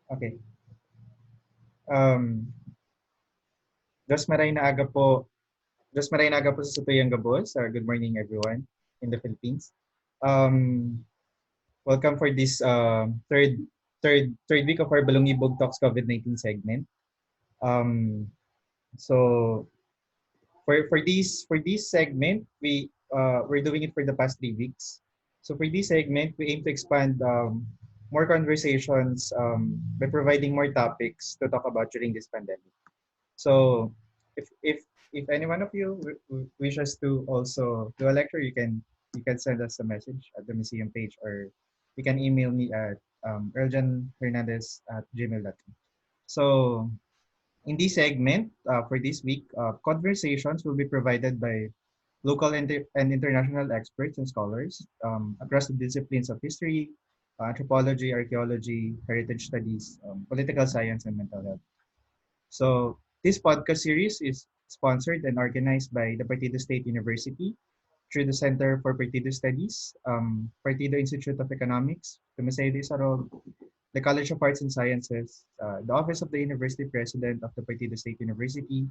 Okay. Um, Diyos maray na aga po. Diyos maray na aga po sa Supayang Gabos. Good morning, everyone in the Philippines. Um, Welcome for this third week of our Balongibog Talks COVID-19 segment. Um, so for this segment, we're doing it for the past 3 weeks. So for this segment, we aim to expand more conversations by providing more topics to talk about during this pandemic. So if if if any one of you wishes to also do a lecture, you can send us a message at the museum page, or you can email me at erjanhernandez@gmail.com. So in this segment for this week, conversations will be provided by local and international experts and scholars across the disciplines of history, anthropology, archaeology, heritage studies, political science, and mental health. So this podcast series is sponsored and organized by the Partido State University through the Center for Partido Studies, Partido Institute of Economics, the Museo de Isarog, the College of Arts and Sciences, the Office of the University President of the Partido State University,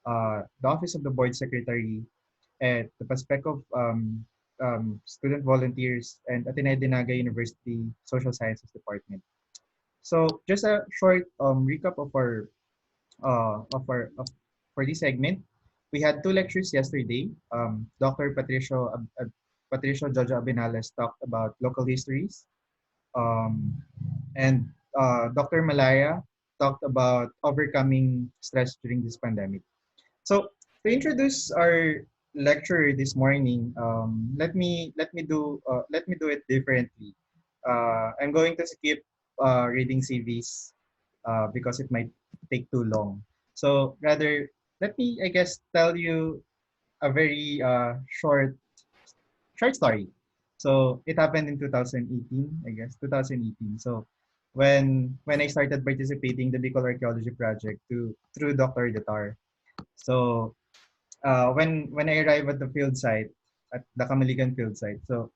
the Office of the Board Secretary, and the perspective student volunteers, and Ateneo de Naga University Social Sciences Department. So just a short recap for this segment. We had two lectures yesterday. Dr. Patricio Jojo Abinales talked about local histories, um, and Dr. Malaya talked about overcoming stress during this pandemic. So to introduce our lecture this morning, let me do it differently. I'm going to skip reading CVs because it might take too long. So rather, let me, I guess, tell you a very short story. So it happened in 2018, I guess, 2018. So when I started participating the Bicol Archaeology Project through Dr. Detar. So when I arrived at the field site, at the Kamaligan field site, so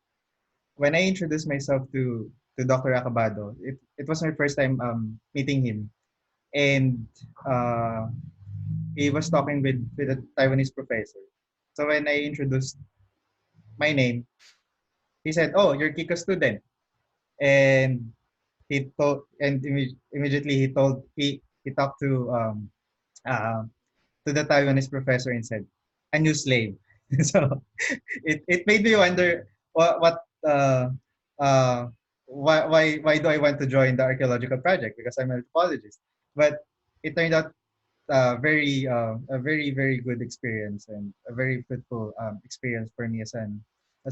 when I introduced myself to Dr. Acabado, it was my first time meeting him, and uh, he was talking with a Taiwanese professor. So when I introduced my name, he said, "Oh, you're Kiko's student," and immediately he talked uh, to the Taiwanese professor and said, "A new slave." So it made me wonder what why do I want to join the archaeological project, because I'm an anthropologist. But it turned out a very good experience, and a very fruitful experience for me as a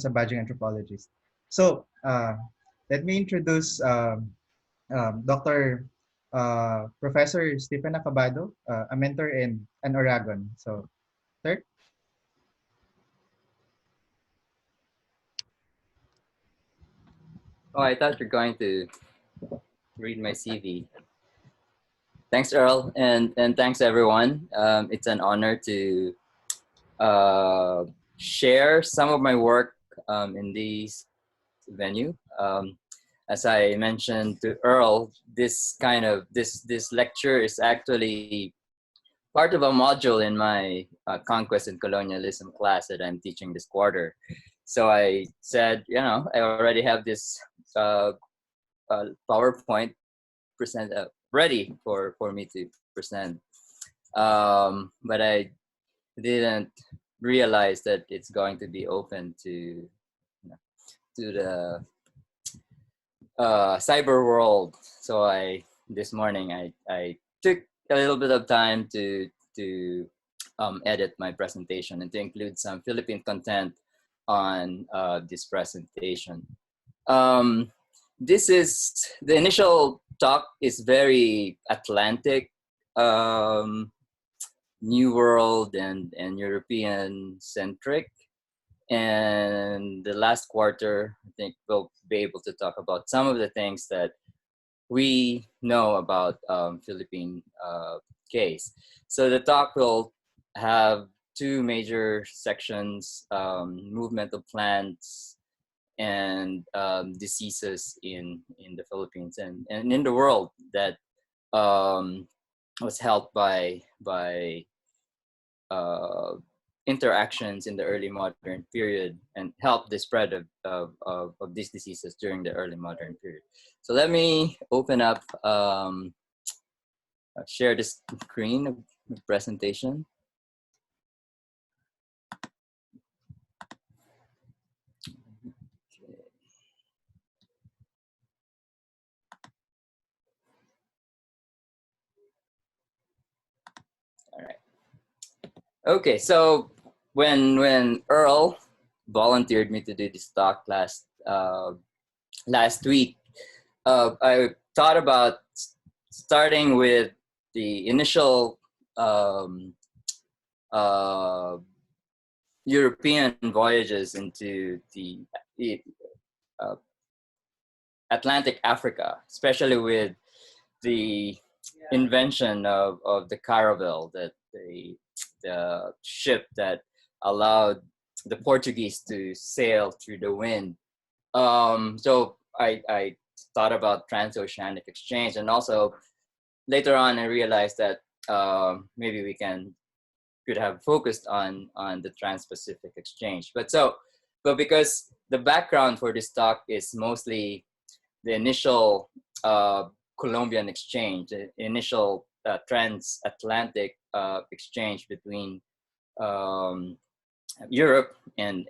badging anthropologist. So let me introduce Dr. Professor Stephen Acabado, a mentor and an Oragon. So, sir. Oh, I thought you're going to read my CV. Thanks, Earl, and thanks everyone. It's an honor to uh, share some of my work in this venue. As I mentioned to Earl, this lecture is actually part of a module in my conquest and colonialism class that I'm teaching this quarter. So I said, I already have this PowerPoint ready for me to present. But I didn't realize that it's going to be open to the cyber world. So this morning I took a little bit of time to edit my presentation and to include some Philippine content on this presentation. This is the initial talk is very Atlantic, New World and European centric. And the last quarter, I think we'll be able to talk about some of the things that we know about Philippine case. So the talk will have two major sections, movement of plants and diseases in the Philippines and in the world that was helped by interactions in the early modern period and helped the spread of these diseases during the early modern period. So let me open up, share the screen of the presentation. All right. Okay, so when Earl volunteered me to do this talk last week, I thought about starting with the initial um, uh, European voyages into the uh, Atlantic Africa, especially with the invention of the caravel, that the ship that allowed the Portuguese to sail through the wind. So I thought about transoceanic exchange, and also later on I realized that maybe we could have focused on the Trans-Pacific exchange. But because the background for this talk is mostly the initial Colombian exchange, the initial transatlantic exchange between um, Europe and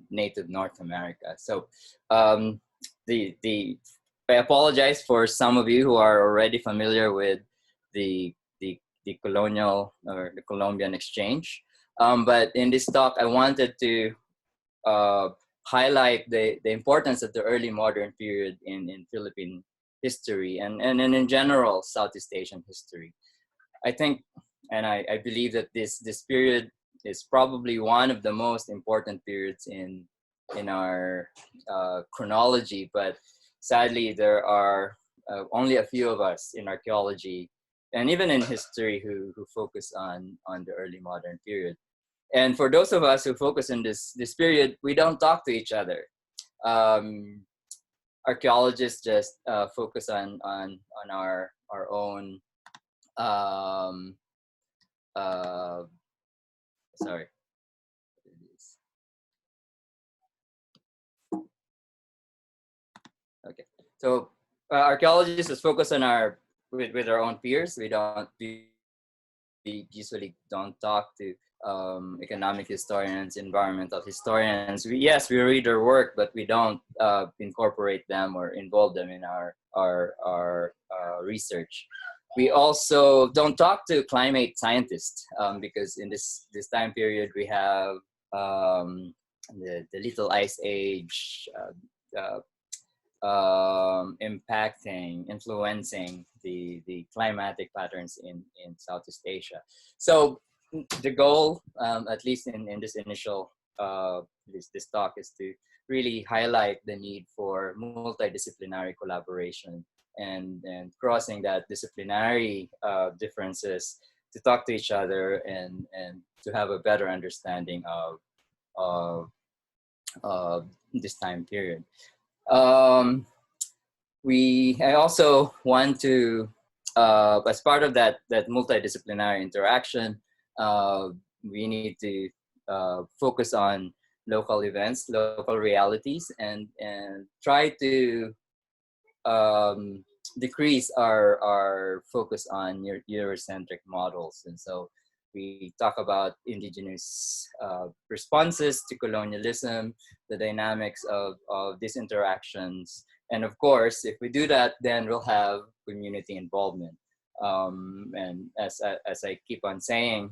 native North America. So um, the I apologize for some of you who are already familiar with the colonial or the Colombian exchange. But in this talk, I wanted to uh, highlight the importance of the early modern period in Philippine history and in general Southeast Asian history. I think, and I believe that this period is probably one of the most important periods in our chronology. But sadly, there are only a few of us in archaeology and even in history who focus on the early modern period. And for those of us who focus on this period, we don't talk to each other. Um, Archaeologists just focus on our own. Um, uh, sorry. Okay. So archaeologists just focus on with our own peers. We usually don't talk to economic historians, environmental historians. Yes, we read their work, but we don't incorporate them or involve them in our research. We also don't talk to climate scientists because in this time period we have the little ice age impacting, influencing the climatic patterns in Southeast Asia. So the goal, at least in this initial this talk, is to really highlight the need for multidisciplinary collaboration and crossing that disciplinary differences to talk to each other and to have a better understanding of, of this time period. I also want to, as part of that multidisciplinary interaction, we need to focus on local events, local realities, and try to decrease our focus on Eurocentric models. And so we talk about indigenous responses to colonialism, the dynamics of these interactions. And of course, if we do that, then we'll have community involvement. And as I keep on saying,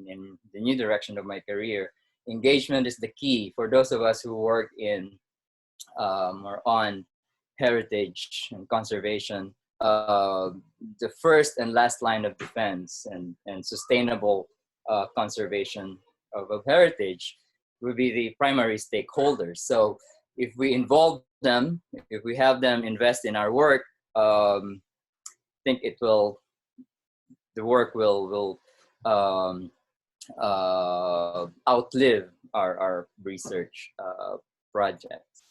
in the new direction of my career, engagement is the key for those of us who work in or on heritage and conservation. The first and last line of defense and sustainable conservation of heritage would be the primary stakeholders. So if we involve them, if we have them invest in our work, I think the work will outlive our research projects.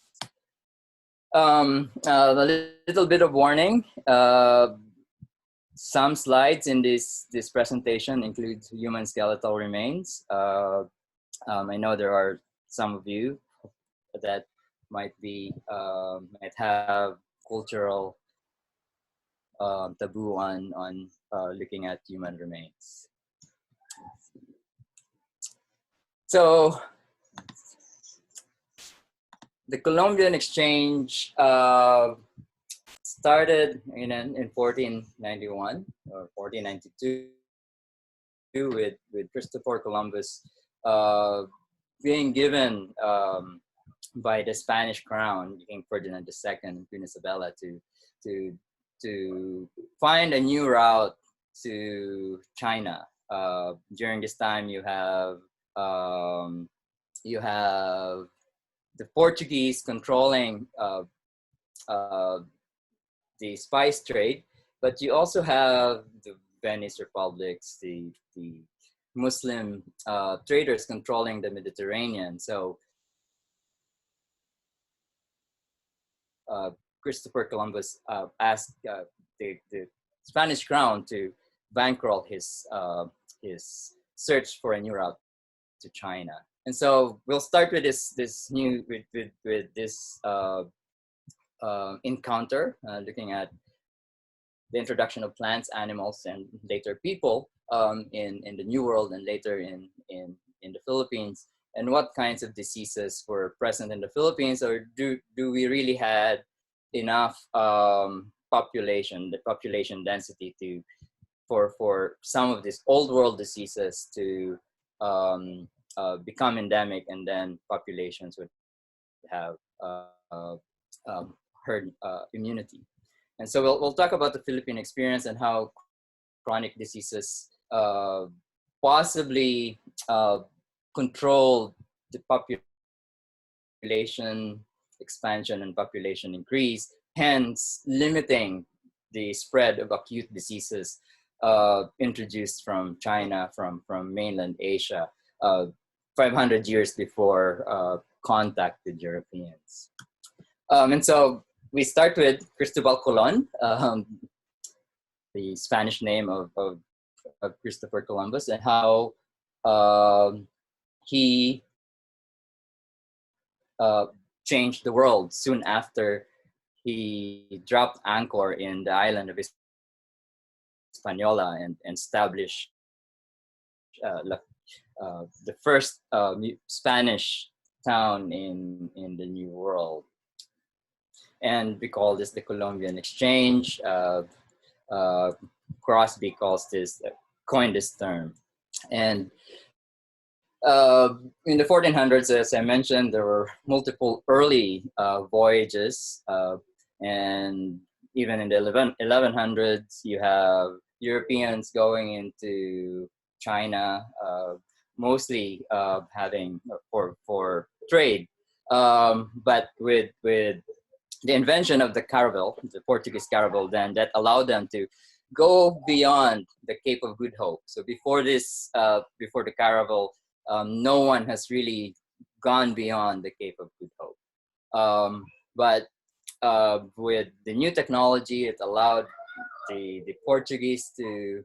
A little bit of warning. Some slides in this presentation include human skeletal remains. I know there are some of you that might have cultural taboo on looking at human remains. So the Colombian exchange started in 1491 or 1492 with Christopher Columbus being given by the Spanish crown, King Ferdinand II and Queen Isabella, to find a new route to China. During this time, you have the Portuguese controlling the spice trade, but you also have the Venice republics, the Muslim traders controlling the Mediterranean. So Christopher Columbus asked the Spanish crown to bankroll his search for a new route to China. And so we'll start with this encounter, looking at the introduction of plants, animals, and later people in the New World and later in the Philippines, and what kinds of diseases were present in the Philippines, or do we really had enough the population density for some of these old world diseases to become endemic, and then populations would have herd immunity. And so we'll talk about the Philippine experience and how chronic diseases possibly control the population expansion and population increase, hence limiting the spread of acute diseases introduced from China, from mainland Asia, 500 years before contact with Europeans. And so we start with Cristobal Colon, the Spanish name of Christopher Columbus, and how he changed the world soon after he dropped anchor in the island of Hispaniola and established the first Spanish town in the New World. And we call this the Colombian Exchange. Crosby coined this term. And in the 1400s, as I mentioned, there were multiple early voyages. And even in the 1100s, you have Europeans going into China, mostly having for trade. But with the invention of the caravel, the Portuguese caravel, then that allowed them to go beyond the Cape of Good Hope. So before this, before the caravel, no one has really gone beyond the Cape of Good Hope. But with the new technology, it allowed the Portuguese to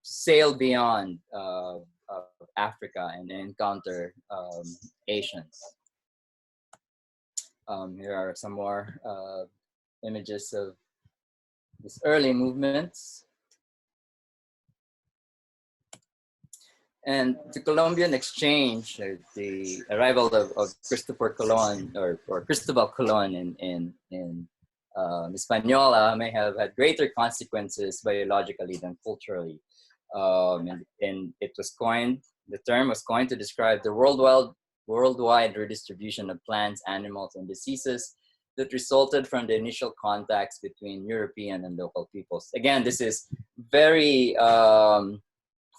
sail beyond Africa and encounter Asians. Here are some more images of these early movements. And the Colombian exchange, the arrival of Christopher Colon or Cristobal Colon in Hispaniola may have had greater consequences biologically than culturally. And it was coined, the term was coined to describe the worldwide redistribution of plants, animals, and diseases that resulted from the initial contacts between European and local peoples. Again, this is very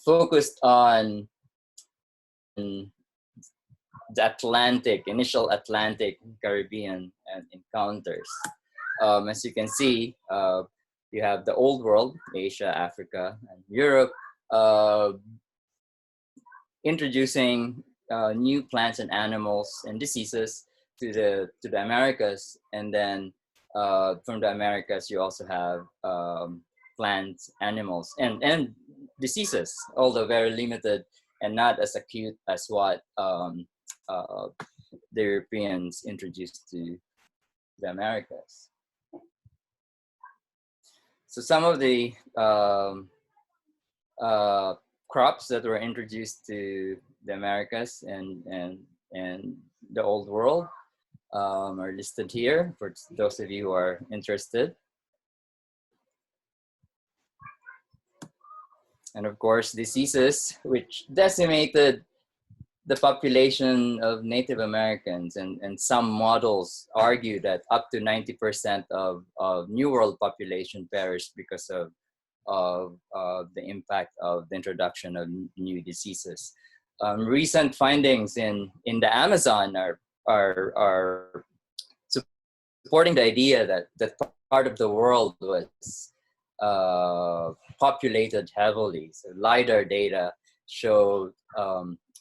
focused on the initial Atlantic Caribbean encounters. As you can see, you have the old world, Asia, Africa, and Europe, introducing new plants and animals and diseases to the Americas, and then from the Americas, you also have plants, animals, and diseases, although very limited and not as acute as what uh, the Europeans introduced to the Americas. So some of the uh, crops that were introduced to the Americas and the old world are listed here for those of you who are interested. And of course, diseases which decimated the population of Native Americans, and some models argue that up to 90% of New World population perished because of the impact of the introduction of new diseases. Recent findings in the Amazon are supporting the idea that part of the world was populated heavily. So LiDAR data showed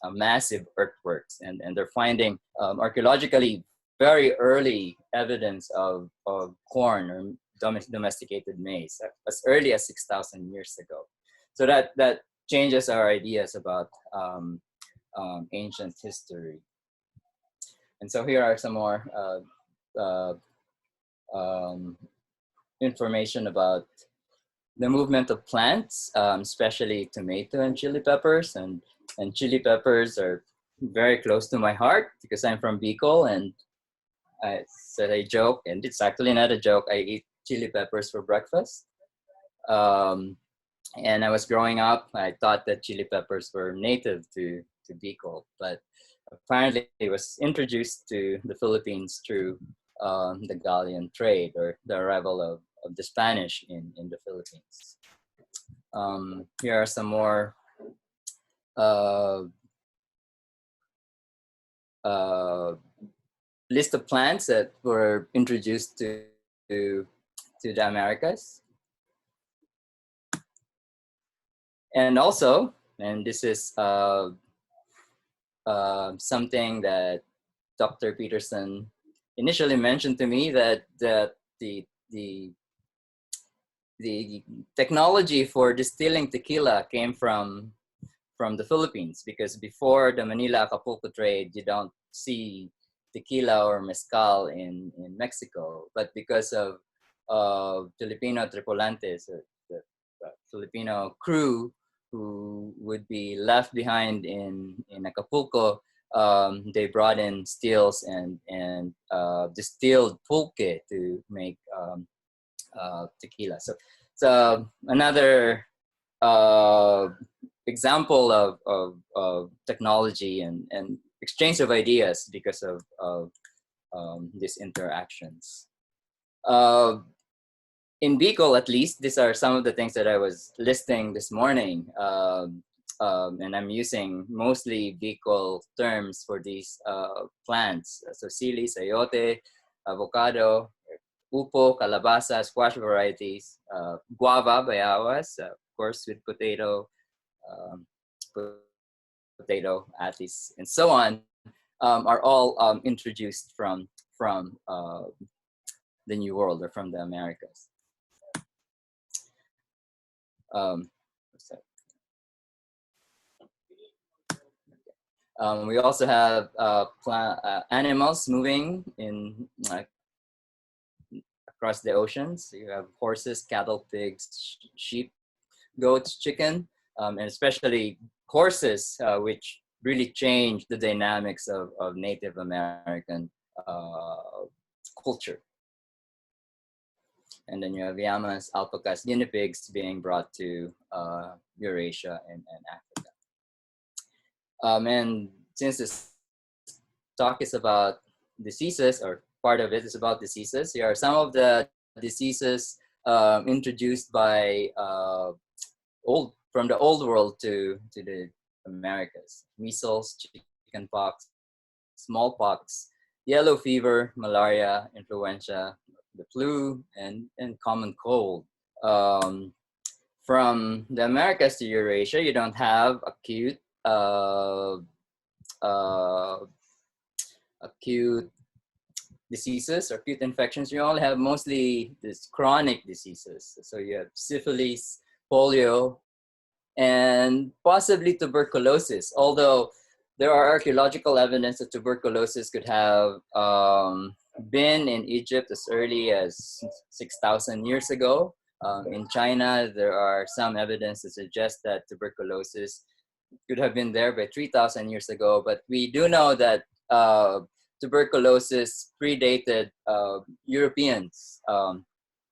a massive earthworks, and they're finding archaeologically very early evidence of corn or domesticated maize as early as 6,000 years ago. So that changes our ideas about ancient history. And so here are some more information about the movement of plants, especially tomato and chili peppers. And chili peppers are very close to my heart because I'm from Bicol, and I said a joke, and it's actually not a joke. I eat chili peppers for breakfast. And I was growing up, I thought that chili peppers were native to Bicol, but apparently it was introduced to the Philippines through the galleon trade, or the arrival of the Spanish in the Philippines. Here are some more list of plants that were introduced to the Americas. And also, and this is something that Dr. Peterson initially mentioned to me, that the technology for distilling tequila came from the Philippines, because before the Manila-Acapulco trade, you don't see tequila or mezcal in Mexico. But because of Filipino tripulantes, the Filipino crew who would be left behind in Acapulco, they brought in stills and distilled pulque to make tequila. So another example of technology and exchange of ideas because of these interactions. In Bicol, at least, these are some of the things that I was listing this morning. And I'm using mostly Bicol terms for these plants. So sili, sayote, avocado, upo, calabasa, squash varieties, guava, bayawas, of course, sweet potato, atis, and so on, are all introduced from the New World, or from the Americas. We also have animals moving in across the oceans. So you have horses, cattle, pigs, sheep, goats, chicken, and especially horses, which really changed the dynamics of Native American culture. And then you have llamas, alpacas, guinea pigs being brought to Eurasia and Africa. And since this talk is about diseases, or part of it is about diseases, here are some of the diseases introduced by from the old world to the Americas: measles, chickenpox, smallpox, yellow fever, malaria, influenza, the flu, and common cold. From the Americas to Eurasia, you don't have acute diseases or acute infections, you only have mostly this chronic diseases. So you have syphilis, polio, and possibly tuberculosis. Although there are archaeological evidence that tuberculosis could have been in Egypt as early as 6,000 years ago. In China, there are some evidence to suggest that tuberculosis could have been there by 3,000 years ago. But we do know that tuberculosis predated Europeans,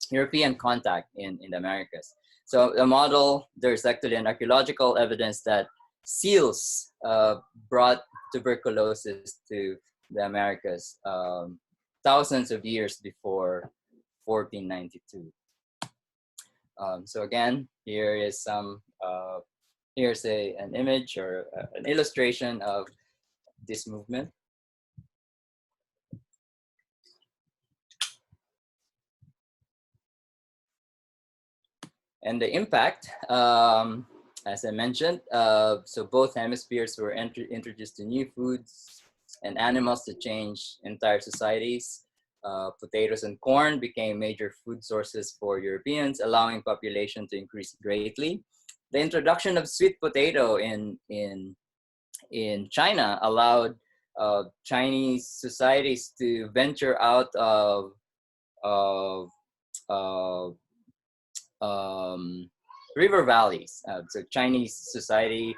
European contact in the Americas. So the model, there's actually an archaeological evidence that seals brought tuberculosis to the Americas thousands of years before 1492. So again, here is some, here's an image or an illustration of this movement. And the impact, as I mentioned, so both hemispheres were introduced to new foods and animals to change entire societies. Potatoes and corn became major food sources for Europeans, allowing population to increase greatly. The introduction of sweet potato in China allowed Chinese societies to venture out of river valleys. So Chinese society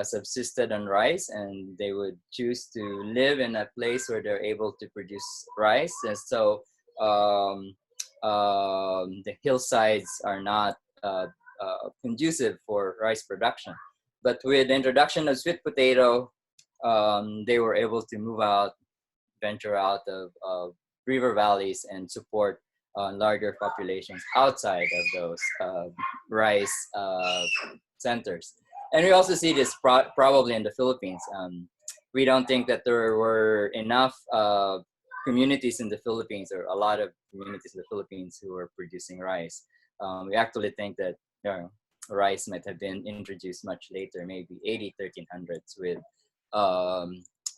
subsisted on rice, and they would choose to live in a place where they're able to produce rice. And so the hillsides are not conducive for rice production. But with the introduction of sweet potato, they were able to move out, venture out of river valleys and support larger populations outside of those rice centers. And we also see this probably in the Philippines. We don't think that there were enough communities in the Philippines, or a lot of communities in the Philippines, who were producing rice. We actually think that rice might have been introduced much later, maybe 1300s with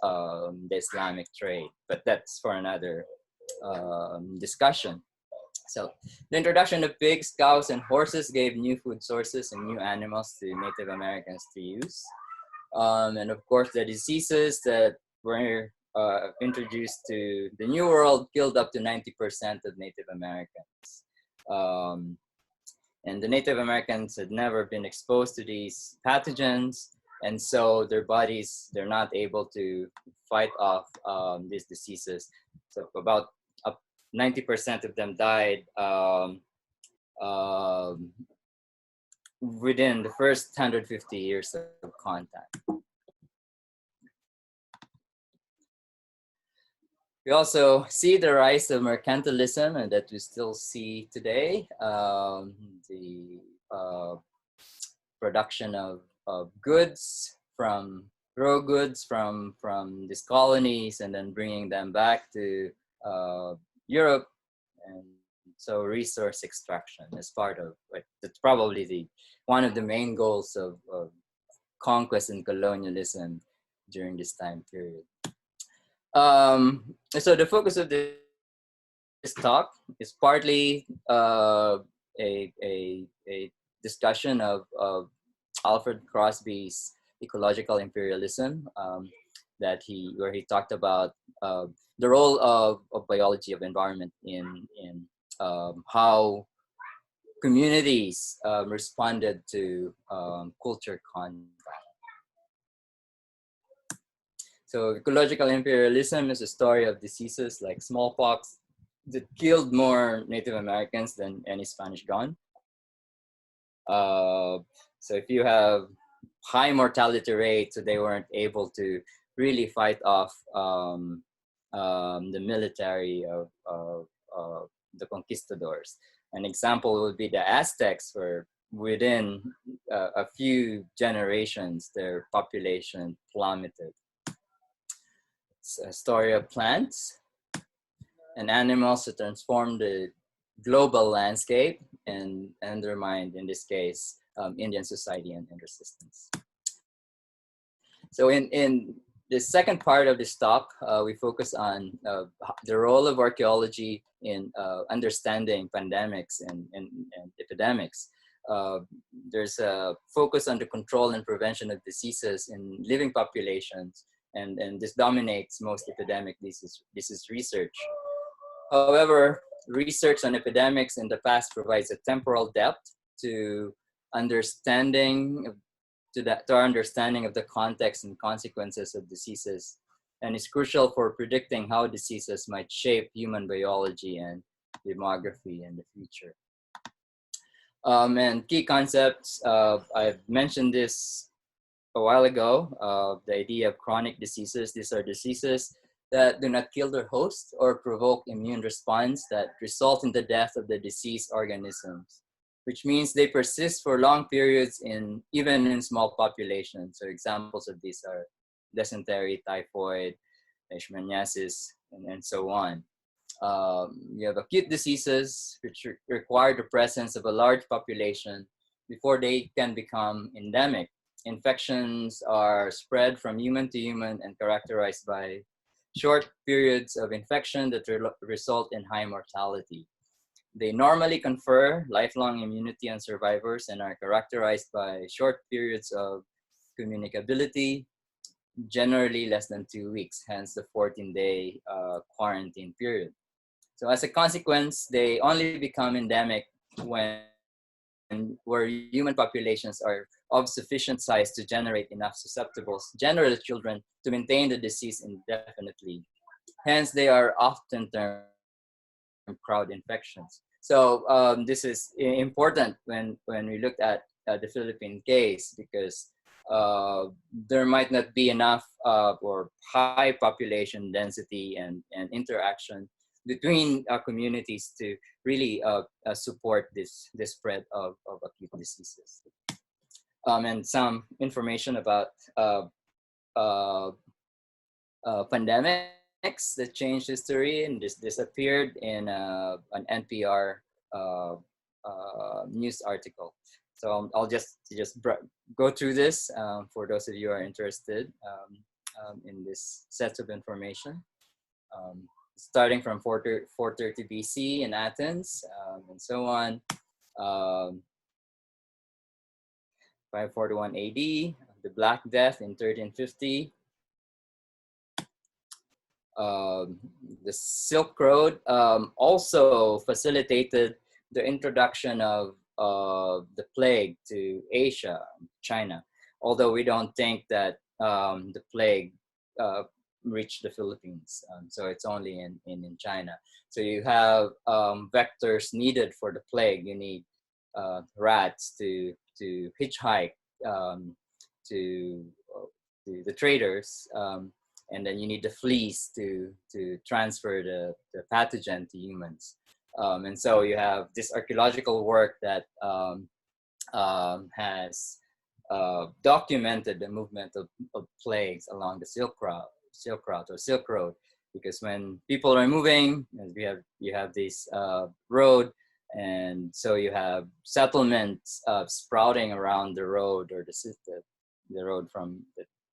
the Islamic trade, but that's for another discussion. So the introduction of pigs, cows, and horses gave new food sources and new animals to Native Americans to use. And of course, the diseases that were introduced to the New World killed up to 90% of Native Americans. And the Native Americans had never been exposed to these pathogens, and so their bodies, they're not able to fight off these diseases. So about 90% of them died within the first 150 years of contact. We also see the rise of mercantilism, and that we still see today. The production of goods from raw goods from these colonies, and then bringing them back to Europe, and so resource extraction is part of it. That's probably one of the main goals of conquest and colonialism during this time period. So the focus of this talk is partly a discussion of Alfred Crosby's ecological imperialism, where he talked about the role of biology, of environment in how communities responded to culture contact. So ecological imperialism is a story of diseases like smallpox that killed more Native Americans than any Spanish gun. So if you have high mortality rates, so they weren't able to really fight off the military of the conquistadors. An example would be the Aztecs, where within a few generations, their population plummeted. It's a story of plants and animals that transform the global landscape and undermined, in this case, Indian society and resistance. So in the second part of this talk, we focus on the role of archaeology in understanding pandemics and epidemics. Uh, there's a focus on the control and prevention of diseases in living populations, and this dominates most epidemic disease research. However, research on epidemics in the past provides a temporal depth to understanding to our understanding of the context and consequences of diseases, and is crucial for predicting how diseases might shape human biology and demography in the future. And key concepts, I've mentioned this a while ago, the idea of chronic diseases. These are diseases that do not kill their host or provoke immune response that result in the death of the diseased organisms, which means they persist for long periods even in small populations. So examples of these are dysentery, typhoid, leishmaniasis, and so on. You have acute diseases, which require the presence of a large population before they can become endemic. Infections are spread from human to human and characterized by short periods of infection that result in high mortality. They normally confer lifelong immunity on survivors and are characterized by short periods of communicability, generally less than 2 weeks, hence the 14-day quarantine period. So as a consequence, they only become endemic where human populations are of sufficient size to generate enough susceptibles, generally children, to maintain the disease indefinitely. Hence, they are often termed crowd infections. So this is important when we looked at the Philippine case, because there might not be enough or high population density and interaction between communities to really support this spread of acute diseases. And some information about pandemics that changed history, and this appeared in an NPR news article. So I'll just go through this for those of you who are interested in this set of information. Starting from 430 BC in Athens, and so on. 541 AD, the Black Death in 1350. The Silk Road also facilitated the introduction of the plague to Asia, China, although we don't think that the plague reached the Philippines. So it's only in China. So you have vectors needed for the plague. You need rats to hitchhike to the traders, and then you need the fleas to transfer the pathogen to humans. And so you have this archaeological work that has documented the movement of plagues along the Silk Road, because when people are moving, you have this road, and so you have settlements sprouting around the road, or the road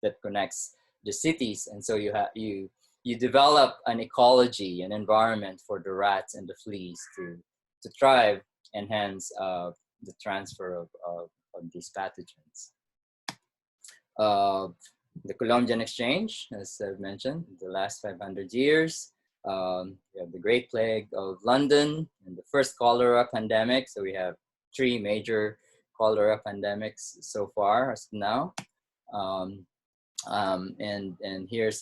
that connects the cities, and so you develop an ecology, an environment for the rats and the fleas to thrive, and hence the transfer of these pathogens. The Columbian Exchange, as I've mentioned, the last 500 years. We have the Great Plague of London and the first cholera pandemic. So we have 3 major cholera pandemics so far as of now. And here's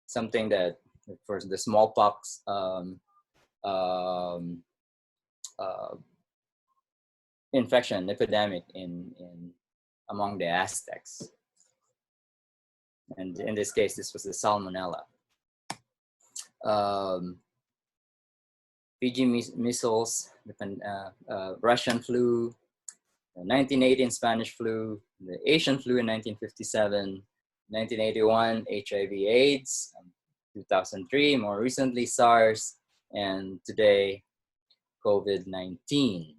something that, for the smallpox infection epidemic in among the Aztecs. And in this case, this was the Salmonella. Fiji measles, the Russian flu, the 1918 Spanish flu, the Asian flu in 1957, 1981 HIV/AIDS, 2003, more recently SARS, and today COVID-19.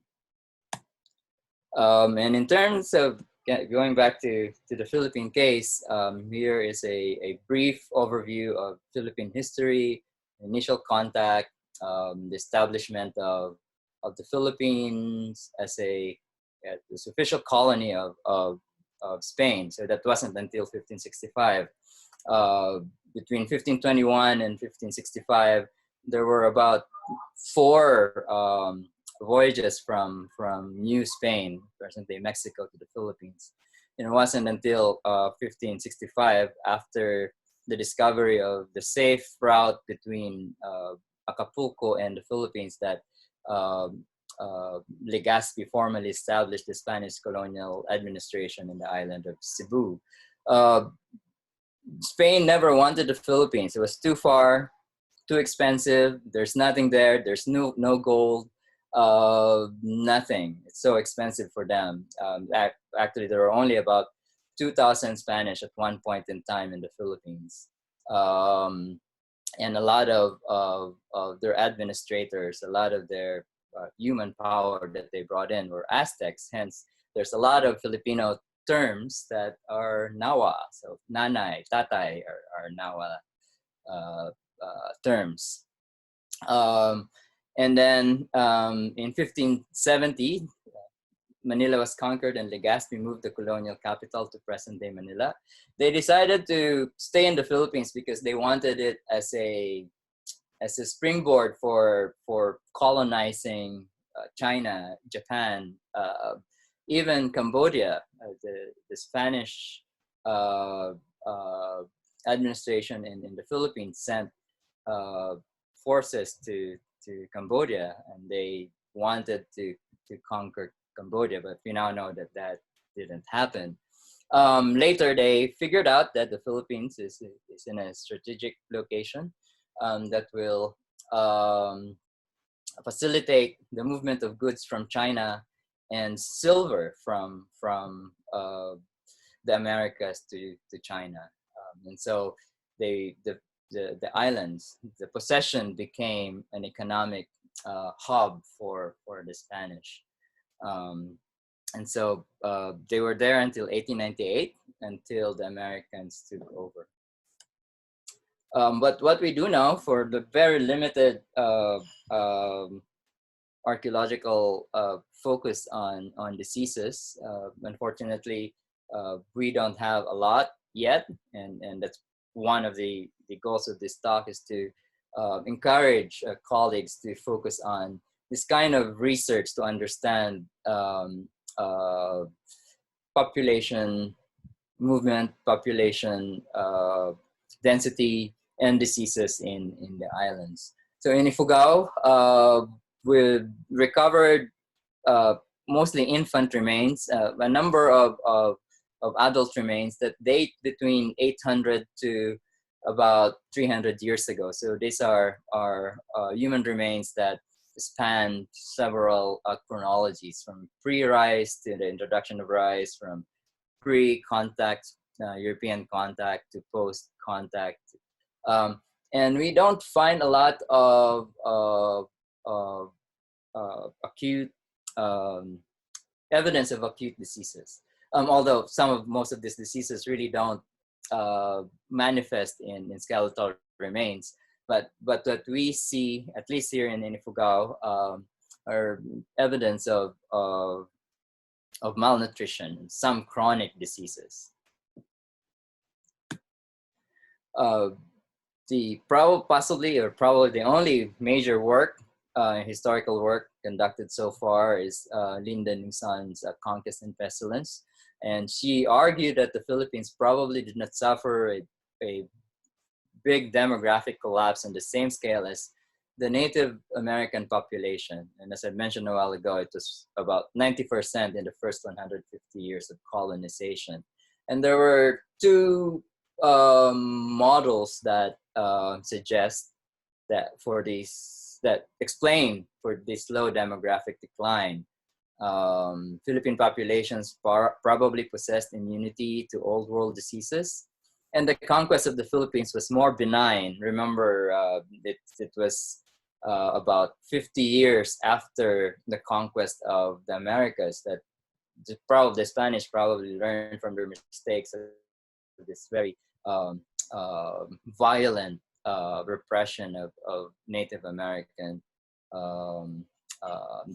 And in terms of going back to the Philippine case, here is a brief overview of Philippine history, initial contact, the establishment of the Philippines as this official colony of Spain. So that wasn't until 1565. Between 1521 and 1565, there were about four voyages from New Spain, present-day Mexico, to the Philippines. And it wasn't until 1565, after the discovery of the safe route between Acapulco and the Philippines, that Legazpi formally established the Spanish colonial administration in the island of Cebu. Spain never wanted the Philippines. It was too far, too expensive. There's nothing there. There's no gold, nothing. It's so expensive for them. Actually, there were only about 2,000 Spanish at one point in time in the Philippines. And a lot of their administrators, a lot of their human power that they brought in were Aztecs. Hence, there's a lot of Filipino terms that are Nawa. So nanay, tatay are Nawa terms. And then in 1570, Manila was conquered and Legazpi moved the colonial capital to present-day Manila. They decided to stay in the Philippines because they wanted it as a springboard for colonizing China, Japan, even Cambodia. The Spanish administration in the Philippines sent forces to Cambodia, and they wanted to conquer Cambodia, but we now know that didn't happen. Later, they figured out that the Philippines is in a strategic location that will facilitate the movement of goods from China and silver from the Americas to China. And so the islands, the possession became an economic hub for the Spanish. And so they were there until 1898, until the Americans took over. But what we do know, for the very limited archaeological focus on diseases, unfortunately, we don't have a lot yet, and that's one of the goals of this talk, is to encourage colleagues to focus on this kind of research to understand population movement, population density, and diseases in the islands. So in Ifugao, we recovered mostly infant remains, a number of adult remains that date between 800 to about 300 years ago. So these are human remains that span several chronologies, from pre-rice to the introduction of rice, from pre-contact, European contact, to post-contact. And we don't find a lot of acute evidence of acute diseases. Although most of these diseases really don't manifest in skeletal remains, but what we see, at least here in Ifugao, are evidence of malnutrition, some chronic diseases. Probably the only major work, historical work conducted so far, is Linda Nussan's Conquest and Pestilence. And she argued that the Philippines probably did not suffer a big demographic collapse on the same scale as the Native American population. And as I mentioned a while ago, it was about 90% in the first 150 years of colonization. And there were two models that suggest that explain for this low demographic decline. Philippine populations probably possessed immunity to old world diseases, and the conquest of the Philippines was more benign. Remember, it was about 50 years after the conquest of the Americas that the Spanish probably learned from their mistakes of this very violent repression of Native American um,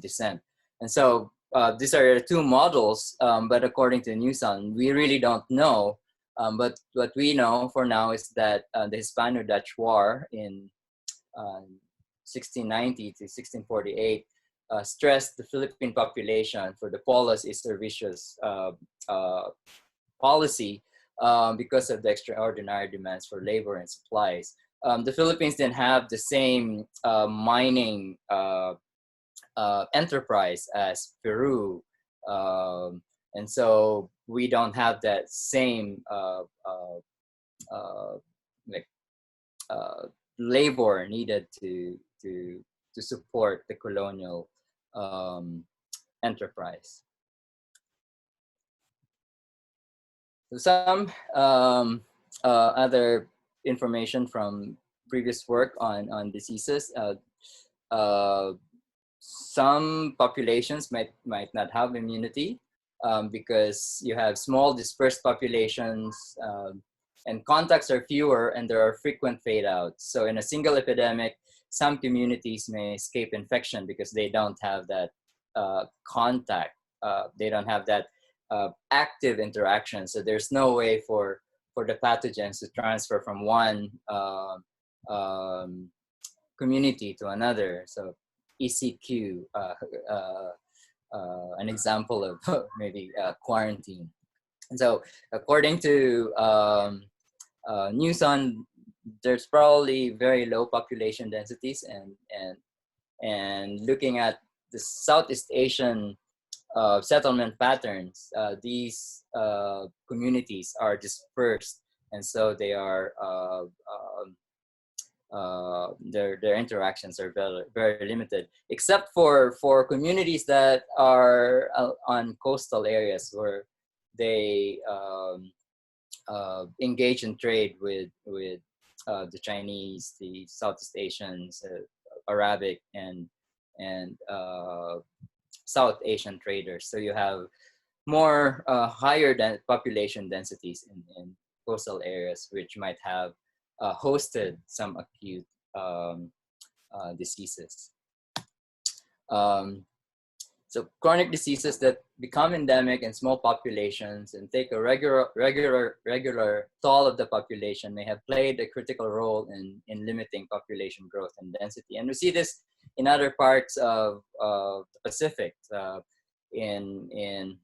descent. And so these are two models, but according to Newson, we really don't know. But what we know for now is that the Hispano-Dutch War in 1690 to 1648 stressed the Philippine population for the polis y servicios uh, policy because of the extraordinary demands for labor and supplies. The Philippines didn't have the same mining enterprise as Peru. And so we don't have that same uh, like labor needed to support the colonial um, enterprise. So some other information from previous work on diseases. Uh, some populations might not have immunity because you have small dispersed populations and contacts are fewer and there are frequent fade outs. So in a single epidemic, some communities may escape infection because they don't have that contact. They don't have that active interaction. So there's no way for the pathogens to transfer from one community to another. So ECQ, an example of maybe quarantine. And so according to Newson, there's probably very low population densities and looking at the Southeast Asian settlement patterns, these communities are dispersed, and so they are their interactions are very limited, except for communities that are on coastal areas where they engage in trade with the Chinese, the Southeast Asians, Arabic, and South Asian traders. So you have more higher population densities in coastal areas, which might have hosted some acute diseases. So chronic diseases that become endemic in small populations and take a regular toll of the population may have played a critical role in limiting population growth and density. And we see this in other parts of the Pacific, in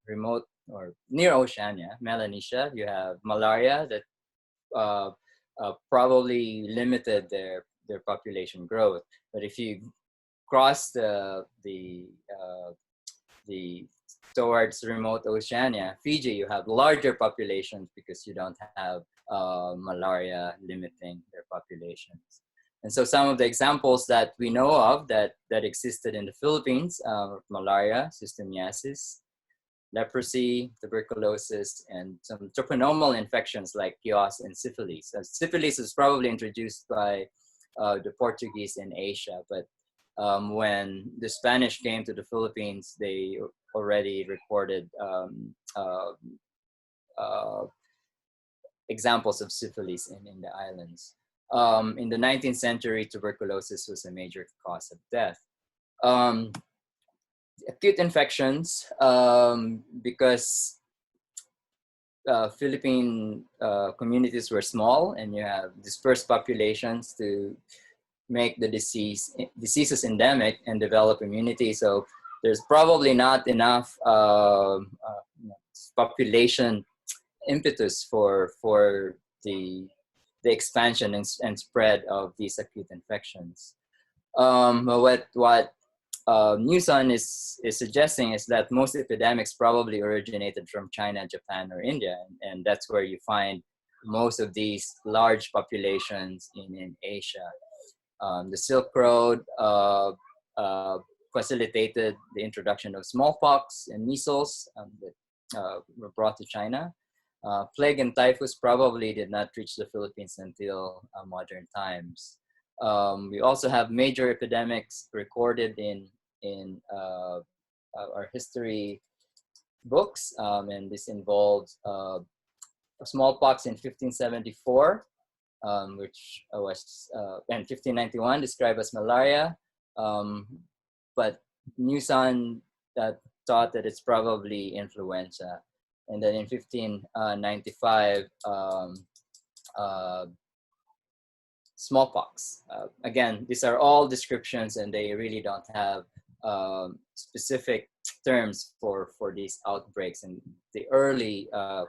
remote or near Oceania, Melanesia. You have malaria that probably limited their population growth. But if you cross the towards remote Oceania, Fiji, you have larger populations because you don't have malaria limiting their populations. And so some of the examples that we know of that existed in the Philippines, malaria, systemiasis, leprosy, tuberculosis, and some trophonomal infections like Kios and syphilis. Syphilis was probably introduced by the Portuguese in Asia, but when the Spanish came to the Philippines, they already recorded examples of syphilis in the islands. In the 19th century, tuberculosis was a major cause of death. Acute infections, because Philippine communities were small and you have dispersed populations to make the diseases endemic and develop immunity. So there's probably not enough population impetus for the expansion and spread of these acute infections. But what Newson is suggesting is that most epidemics probably originated from China, Japan, or India, and that's where you find most of these large populations in Asia. The Silk Road facilitated the introduction of smallpox and measles that were brought to China. Plague and typhus probably did not reach the Philippines until modern times. We also have major epidemics recorded in our history books, and this involves smallpox in 1574, which was in 1591 described as malaria, um, but Newson thought that it's probably influenza. And then in 1595, uh, smallpox. Again, these are all descriptions, and they really don't have specific terms for these outbreaks in the early, the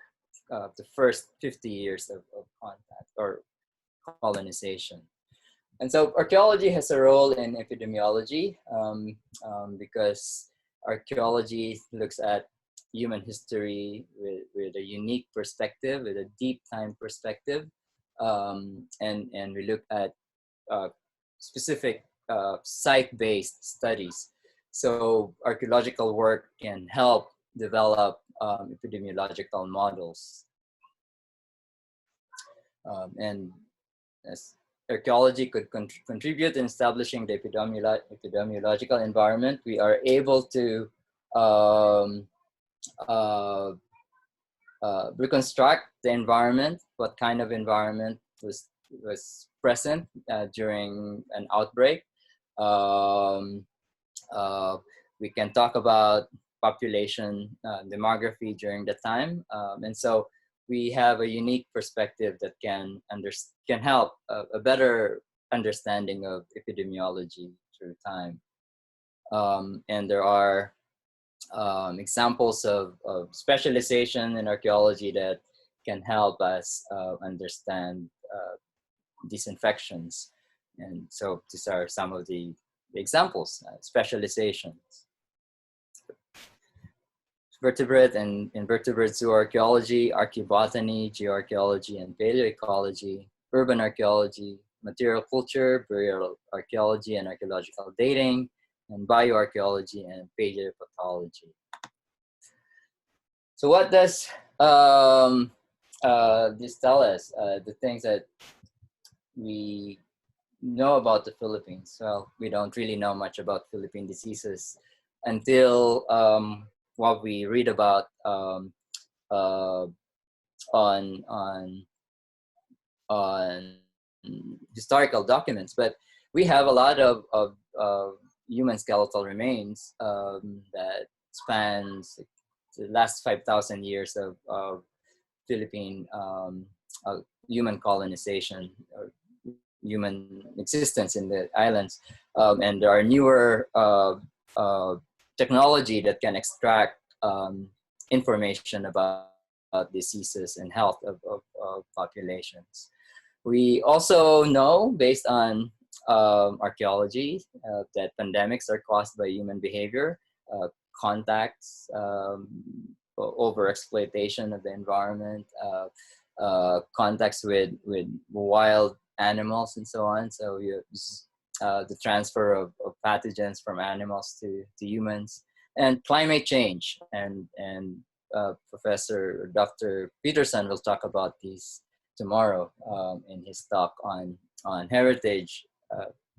first 50 years of contact or colonization. And so archaeology has a role in epidemiology, because archaeology looks at human history with a unique perspective, with a deep time perspective. And we look at specific site-based studies. So archaeological work can help develop epidemiological models. And as archaeology could contribute in establishing the epidemiological environment, we are able to um, uh, reconstruct the environment, what kind of environment was present during an outbreak. Um, uh, we can talk about population demography during the time, and so we have a unique perspective that can help a better understanding of epidemiology through time. And there are examples of specialization in archaeology that can help us understand these infections. And so these are some of the examples, specializations. Vertebrate and invertebrate zooarchaeology, archaeobotany, geoarchaeology and paleoecology, urban archaeology, material culture, burial archaeology and archaeological dating, and bioarchaeology and paleopathology. So what does this tell us? The things that we know about the Philippines. Well, we don't really know much about Philippine diseases until what we read about uh, on on historical documents. But we have a lot of human skeletal remains that spans the last 5,000 years of Philippine human colonization or human existence in the islands. And there are newer technology that can extract information about diseases and health of populations. We also know, based on archaeology, that pandemics are caused by human behavior, contacts, over exploitation of the environment, contacts with wild animals and so on. So the transfer of pathogens from animals to humans, and climate change. And Professor Dr. Peterson will talk about these tomorrow in his talk on heritage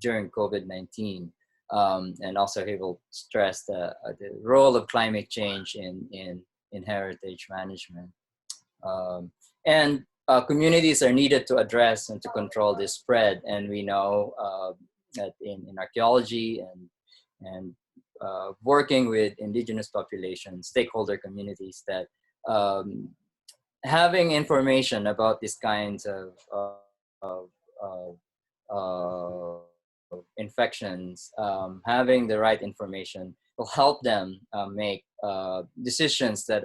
during COVID-19. And also he will stress the role of climate change in heritage management. And communities are needed to address and to control this spread. And we know that in archaeology and working with indigenous populations, stakeholder communities, that having information about these kinds of infections, having the right information will help them make decisions that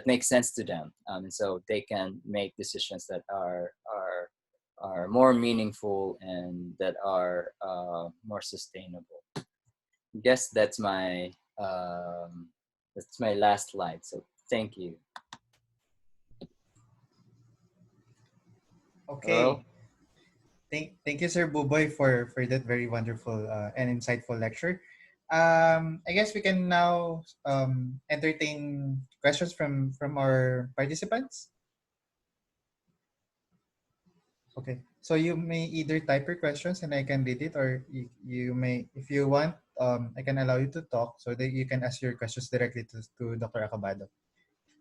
make sense to them, and so they can make decisions that are more meaningful and that are more sustainable. I guess that's my last slide. So thank you. Okay. Earl? Thank you, Sir Buboy, for that very wonderful and insightful lecture. I guess we can now entertain questions from our participants. Okay. So you may either type your questions and I can read it, or you may, if you want, I can allow you to talk so that you can ask your questions directly to Dr. Acabado.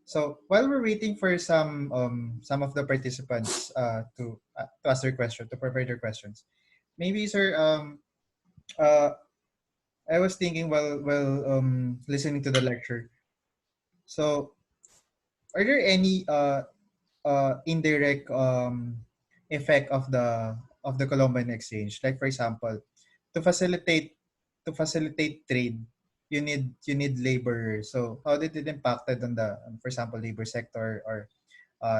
So while we're waiting for some of the participants to ask their question, to provide their questions, maybe sir, uh, I was thinking while listening to the lecture. So are there any indirect effect of the Columbian exchange? Like for example, to facilitate trade, you need laborers. So how did it impacted on the for example labor sector, or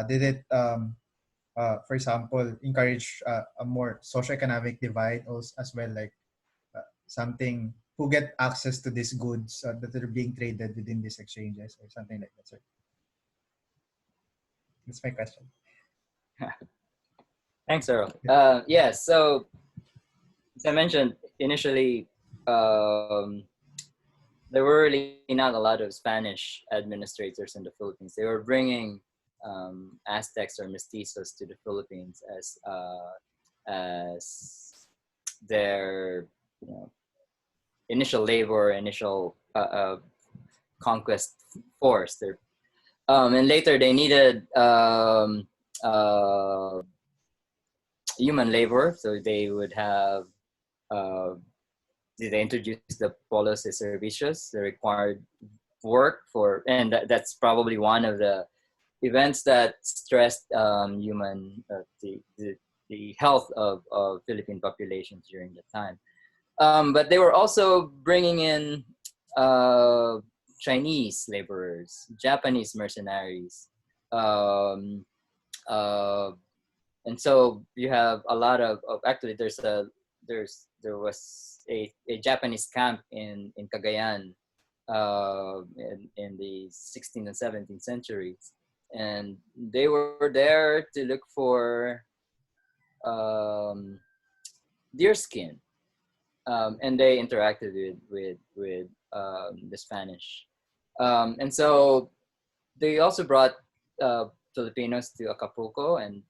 did it for example encourage a more socioeconomic divide also, as well, like something who get access to these goods that are being traded within these exchanges or something like that, sir? That's my question. Thanks, Earl. Yeah. Yeah, so as I mentioned initially, there were really not a lot of Spanish administrators in the Philippines. They were bringing Aztecs or mestizos to the Philippines as their, you know, initial labor, initial conquest force. And later they needed human labor, so they would have they introduced the polos de servicios, the required work for, and that's probably one of the events that stressed human the health of Philippine populations during the time. But they were also bringing in Chinese laborers, Japanese mercenaries, um, uh, and so you have a lot of actually there was a Japanese camp in Cagayan in the 16th and 17th centuries, and they were there to look for deer skin, and they interacted with the Spanish, and so they also brought Filipinos to Acapulco and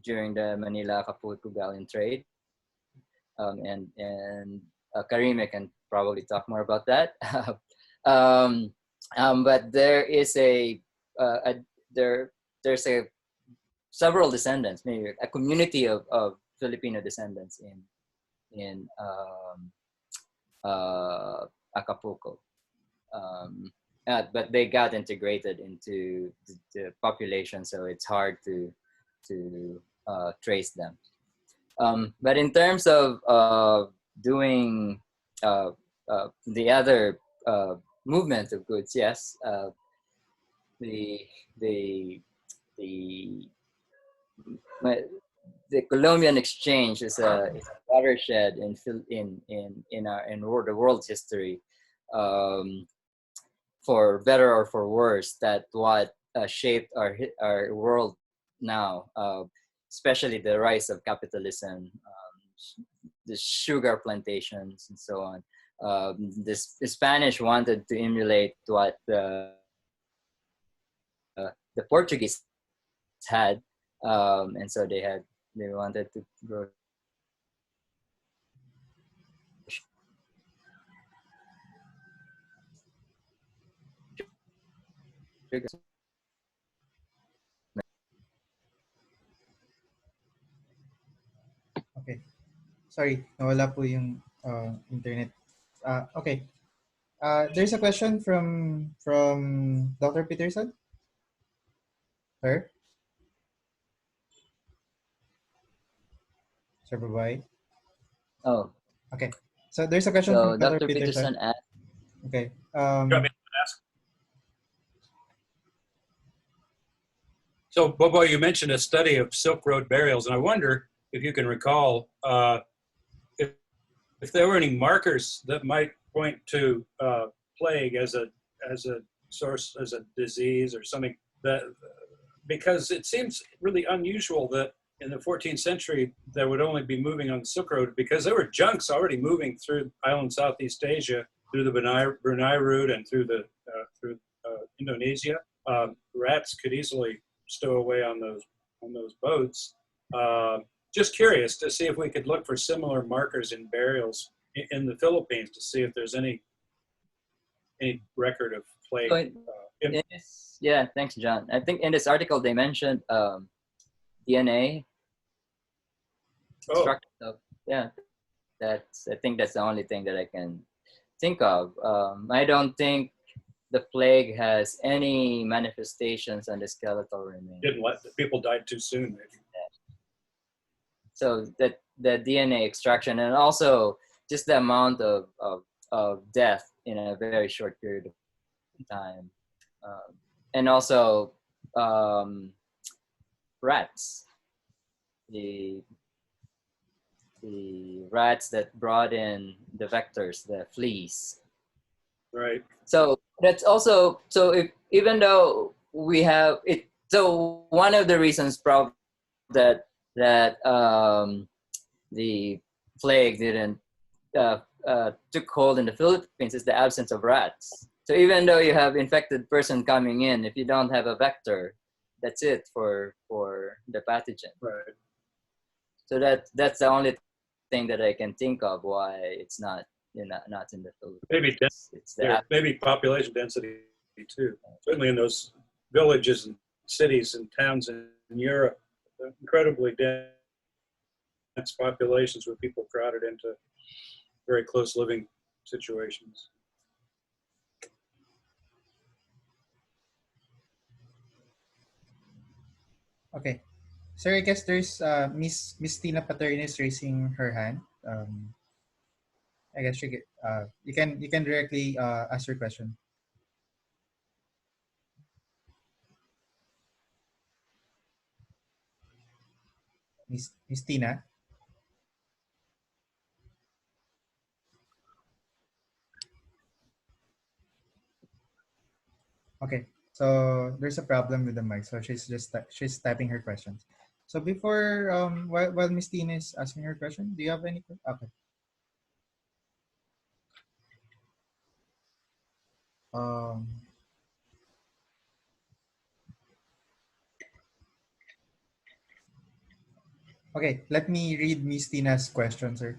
during the Manila Acapulco galleon trade, and Karime can probably talk more about that. um, but there is there's a several descendants, maybe a community of Filipino descendants in Acapulco, but they got integrated into the population, so it's hard to trace them. But in terms of doing the other movement of goods, yes, the the the the Colombian exchange is a watershed in the world's history, for better or for worse. That what shaped our world now, especially the rise of capitalism, the sugar plantations, and so on. The Spanish wanted to emulate what the Portuguese had, and so they wanted to grow sugar. Okay. Sorry, nawala po yung internet. Okay. There's a question from Dr. Peterson. Sir? Sir Babai? Oh, Okay. So there's a question from so Dr. Dr. Peterson. Peterson asked. Okay. Do you want me to ask? So, Bobo, you mentioned a study of Silk Road burials, and I wonder if you can recall if there were any markers that might point to plague as a source, as a disease or something, that because it seems really unusual that in the 14th century there would only be moving on the Silk Road, because there were junks already moving through island Southeast Asia, through the Brunei route and through Indonesia. Rats could easily stow away on those boats. Just curious to see if we could look for similar markers in burials in the Philippines to see if there's any record of plague. So yeah, thanks, John. I think in this article they mentioned DNA structure. So yeah, I think that's the only thing that I can think of. I don't think the plague has any manifestations on the skeletal remains. Didn't let the people died too soon, maybe. So that the DNA extraction, and also just the amount of death in a very short period of time, and also rats, the rats that brought in the vectors, the fleas. Right. So that's also, so if, even though we have it, so one of the reasons probably that the plague didn't took hold in the Philippines is the absence of rats. So even though you have infected person coming in, if you don't have a vector, that's it for the pathogen. Right. So that's the only thing that I can think of why it's not not in the Philippines. Maybe it's maybe population density too. Certainly in those villages and cities and towns in Europe, incredibly dense populations with people crowded into very close living situations. Okay. Sir, I guess there's Miss Tina Paterno is raising her hand. I guess you can directly ask your question. Miss Tina. Okay. So there's a problem with the mic. So she's typing her questions. So before while Miss Tina is asking her question, do you have any? Okay. Um. Okay. Let me read Miss Tina's question, sir.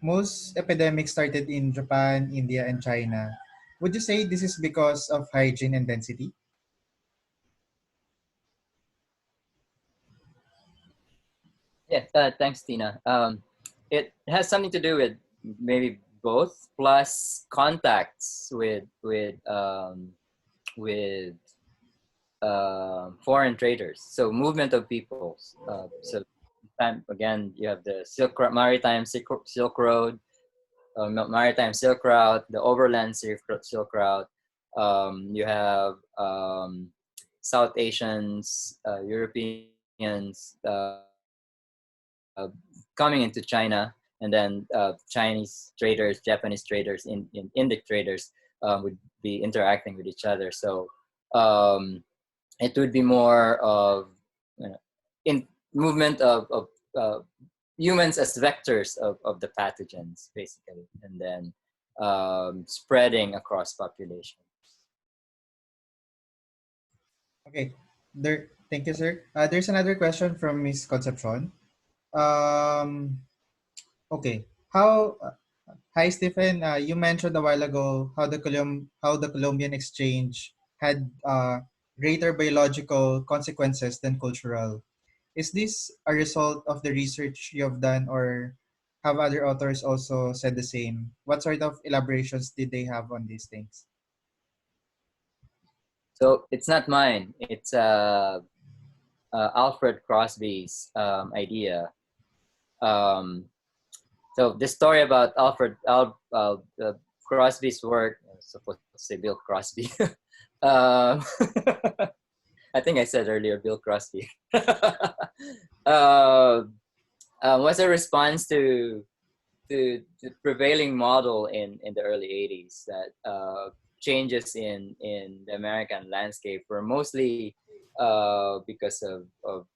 Most epidemics started in Japan, India, and China. Would you say this is because of hygiene and density? Yeah, thanks, Tina. It has something to do with maybe both, plus contacts with foreign traders. So movement of peoples. So time again, you have the maritime Silk Road, maritime Silk Route, the overland Silk Route. You have South Asians, Europeans. Coming into China, and then Chinese traders, Japanese traders, Indic traders would be interacting with each other. So it would be more of in movement of humans as vectors of the pathogens, basically, and then spreading across population. Okay. Thank you, sir. There's another question from Miss Concepcion. Okay. Hi, Stephen. You mentioned a while ago how the Colombian exchange had greater biological consequences than cultural. Is this a result of the research you have done, or have other authors also said the same? What sort of elaborations did they have on these things? So it's not mine. It's Alfred Crosby's idea. So the story about Crosby's work, I was supposed to say Bill Crosby. um, I think I said earlier Bill Crosby. Was a response to the prevailing model in the early 80s that changes in the American landscape were mostly because of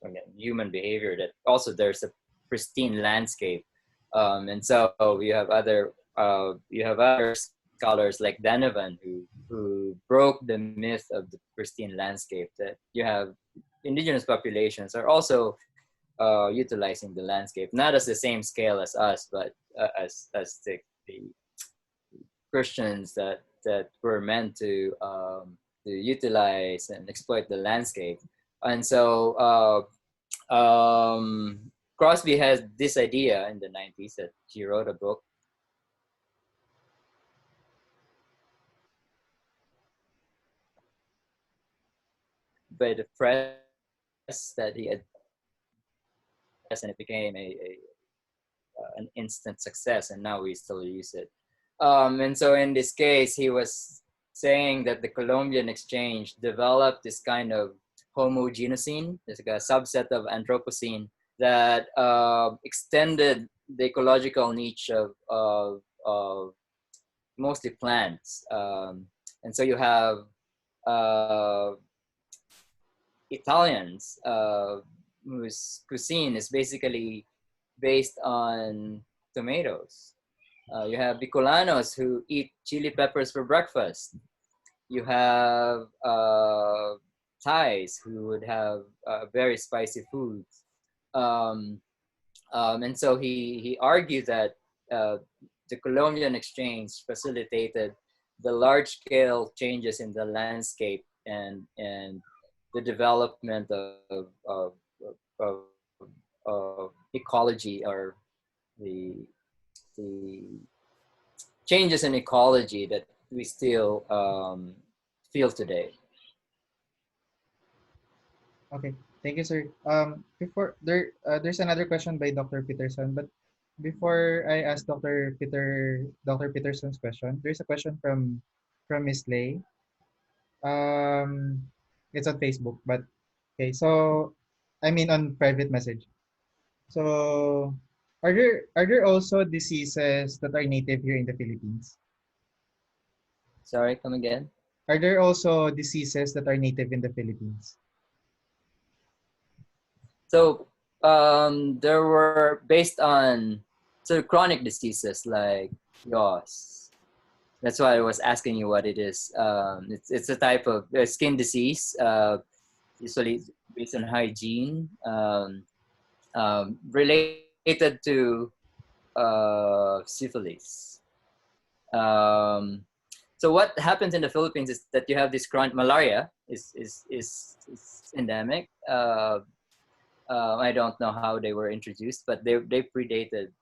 again, human behavior, that also there's a pristine landscape. And so you have other scholars like Donovan who broke the myth of the pristine landscape, that you have indigenous populations are also utilizing the landscape, not as the same scale as us, but as the Christians that were meant to utilize and exploit the landscape. And so Crosby had this idea in the 90s that she wrote a book by the press that he had, and it became an instant success, and now we still use it. And so in this case, he was saying that the Colombian exchange developed this kind of homogenocene, this like a subset of Anthropocene that extended the ecological niche of mostly plants. And so you have Italians whose cuisine is basically based on tomatoes. You have Bicolanos who eat chili peppers for breakfast. You have Thais who would have very spicy foods. And so he argued that the Colombian exchange facilitated the large-scale changes in the landscape and the development of, of ecology, or the changes in ecology that we still feel today. Okay, thank you, sir. Before there's another question by Dr. Peterson, but before I ask Dr. Peterson's question, there's a question from Miss Lay. Um, it's on Facebook, but okay. So, I mean on private message. So, are there also diseases that are native here in the Philippines? Sorry, come again? Are there also diseases that are native in the Philippines? So there were based on chronic diseases like yaws. That's why I was asking you what it is. It's a type of skin disease, usually based on hygiene, related to syphilis. So what happens in the Philippines is that you have this chronic malaria is endemic. I don't know how they were introduced, but they predated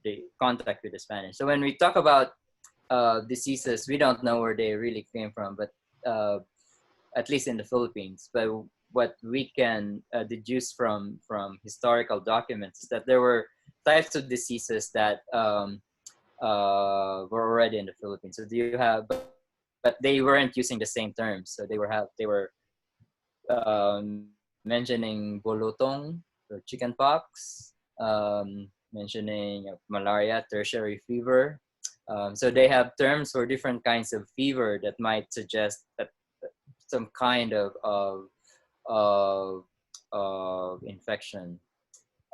the contact with the Spanish. So when we talk about diseases, we don't know where they really came from, but at least in the Philippines. But what we can deduce from historical documents is that there were types of diseases that were already in the Philippines. So do you have, but they weren't using the same terms. So they were mentioning bolutong, so chicken pox, mentioning malaria, tertiary fever. So they have terms for different kinds of fever that might suggest that some kind of infection.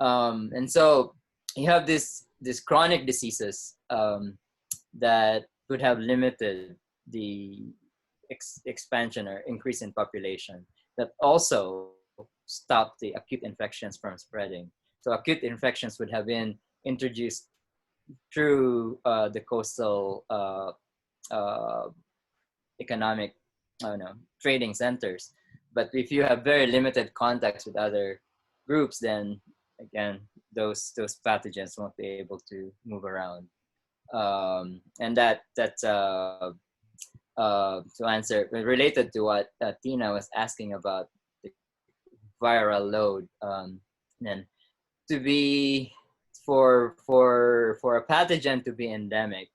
And so you have these chronic diseases that would have limited the expansion or increase in population, that also stop the acute infections from spreading. So acute infections would have been introduced through the coastal economic, I don't know, trading centers. But if you have very limited contacts with other groups, then again, those pathogens won't be able to move around. And that's to answer, related to what Tina was asking about the viral load. And to be for a pathogen to be endemic,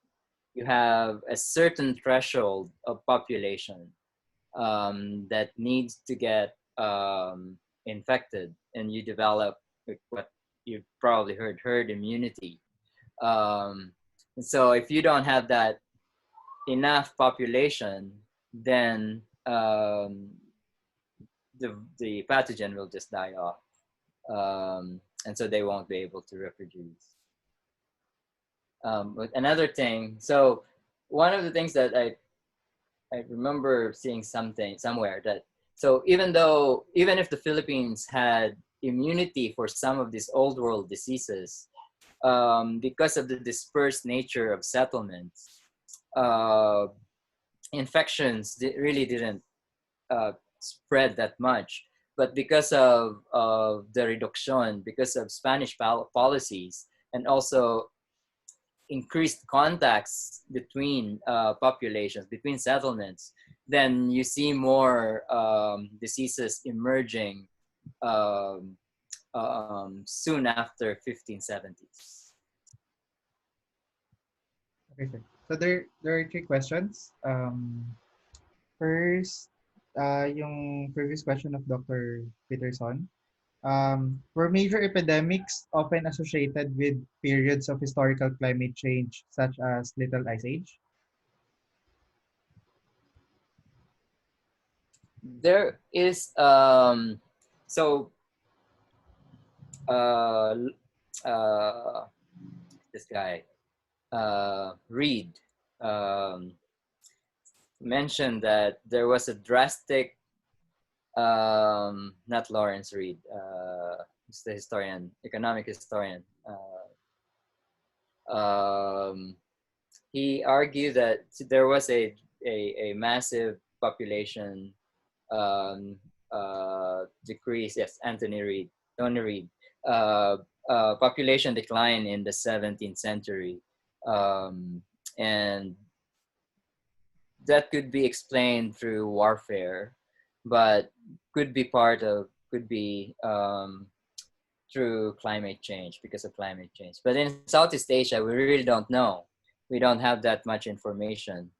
you have a certain threshold of population that needs to get infected, and you develop what you've probably heard, herd immunity. And so if you don't have that enough population, then the pathogen will just die off, and so they won't be able to reproduce. But another thing, so one of the things that I remember seeing something somewhere, that So even if the Philippines had immunity for some of these old world diseases, because of the dispersed nature of settlements, uh, infections really didn't spread that much. But because of the reduction, because of Spanish policies, and also increased contacts between populations, between settlements, then you see more diseases emerging um, soon after 1570s. Okay, sir. So there are three questions. First, yung previous question of Dr. Peterson. Were major epidemics often associated with periods of historical climate change, such as Little Ice Age? There is so uh, uh, this guy Reed um, mentioned that there was a drastic not Lawrence Reed, he's the historian, economic historian. Um, he argued that there was a massive population decrease. Yes, Tony Reed. Uh, Population decline in the 17th century, um, and that could be explained through warfare, but could be through climate change, because of climate change. But in Southeast Asia, we really don't know. We don't have that much information.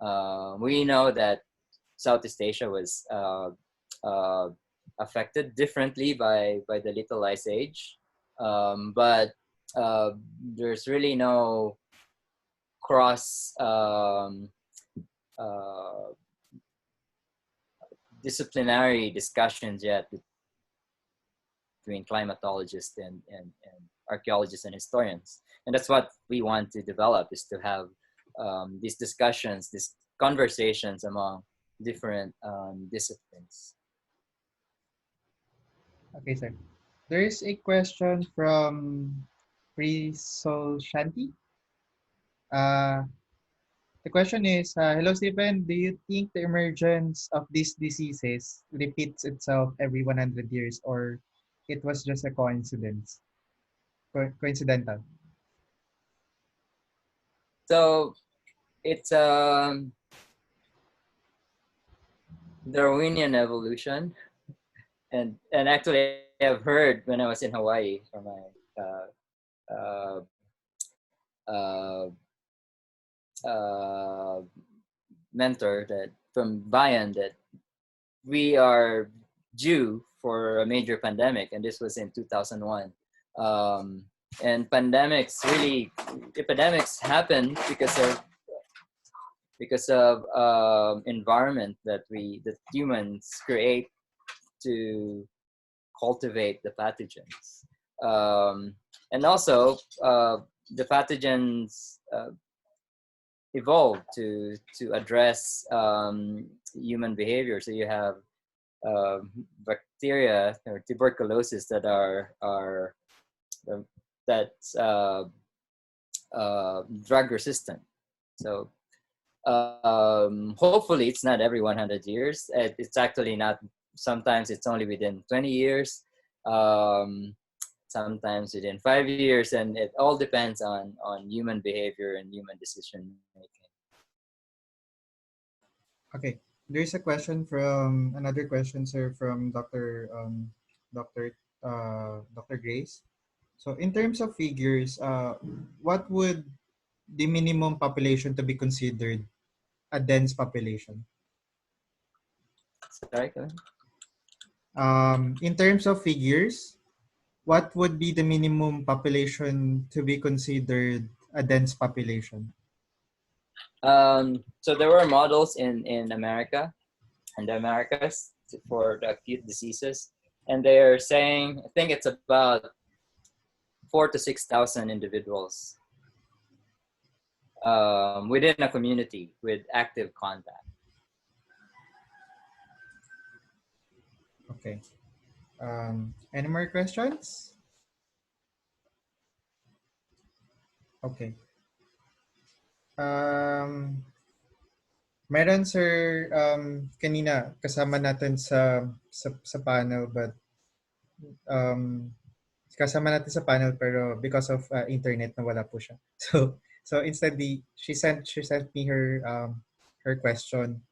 We know that Southeast Asia was uh, affected differently by the Little Ice Age, but uh, there's really no cross uh, disciplinary discussions yet between climatologists and archaeologists and historians. And that's what we want to develop, is to have these discussions, these conversations among different disciplines. Okay, sir. There is a question from Prisol Shanti. Uh, the question is, hello Stephen, do you think the emergence of these diseases repeats itself every 100 years, or it was just a coincidence? Coincidental. So it's Darwinian evolution, and actually I've heard when I was in Hawaii from my uh, uh, uh, mentor, that from Bayan, that we are due for a major pandemic, and this was in 2001. Um, and epidemics happen because of environment that humans create to cultivate the pathogens, and also the pathogens evolved to address human behavior. So you have bacteria or tuberculosis that are uh, that's drug resistant. So hopefully it's not every 100 years. It's actually not. Sometimes it's only within 20 years. Sometimes within 5 years, and it all depends on human behavior and human decision making. Okay. There's a question from another question, sir, from Dr. Dr. Grace. So in terms of figures, what would the minimum population to be considered a dense population? Sorry, go ahead. In terms of figures, what would be the minimum population to be considered a dense population? So there were models in America and the Americas for the acute diseases, and they're saying, I think it's about 4,000 to 6,000 individuals within a community with active contact. Okay. Any more questions? Okay. Um, Meron sir, kanina kasama natin sa panel, but um, kasama natin sa panel pero because of internet nawala po siya. So instead she sent me her question.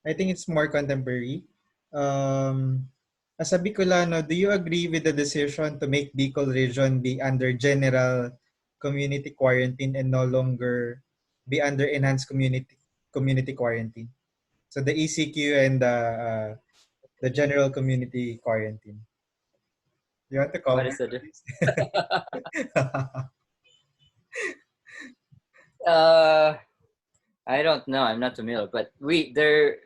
I think it's more contemporary. As a Bicolano, do you agree with the decision to make Bicol region be under general community quarantine and no longer be under enhanced community quarantine? So the ECQ and the general community quarantine. You want to What comment is the on this? I don't know. I'm not familiar, but there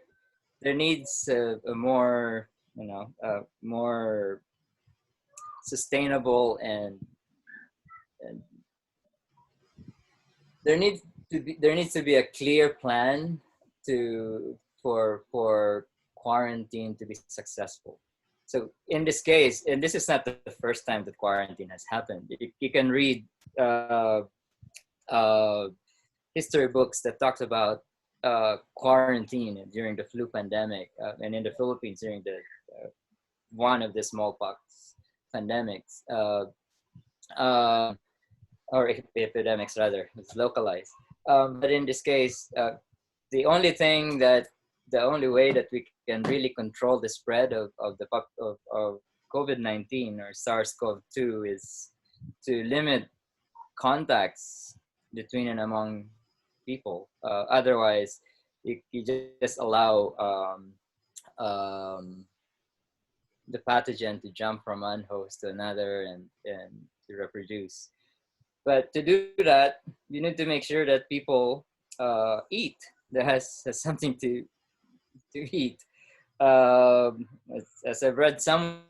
needs a more, more sustainable, and there needs to be a clear plan for quarantine to be successful. So in this case, and this is not the first time that quarantine has happened. You can read uh, history books that talks about quarantine during the flu pandemic, and in the Philippines during the one of the smallpox pandemics, or epidemics rather. It's localized. But in this case, the only thing that the only way that we can really control the spread of COVID-19 or SARS-CoV-2 is to limit contacts between and among people. Otherwise, you just allow the pathogen to jump from one host to another and to reproduce. But to do that, you need to make sure that people eat. That has something to eat. As I've read somewhere,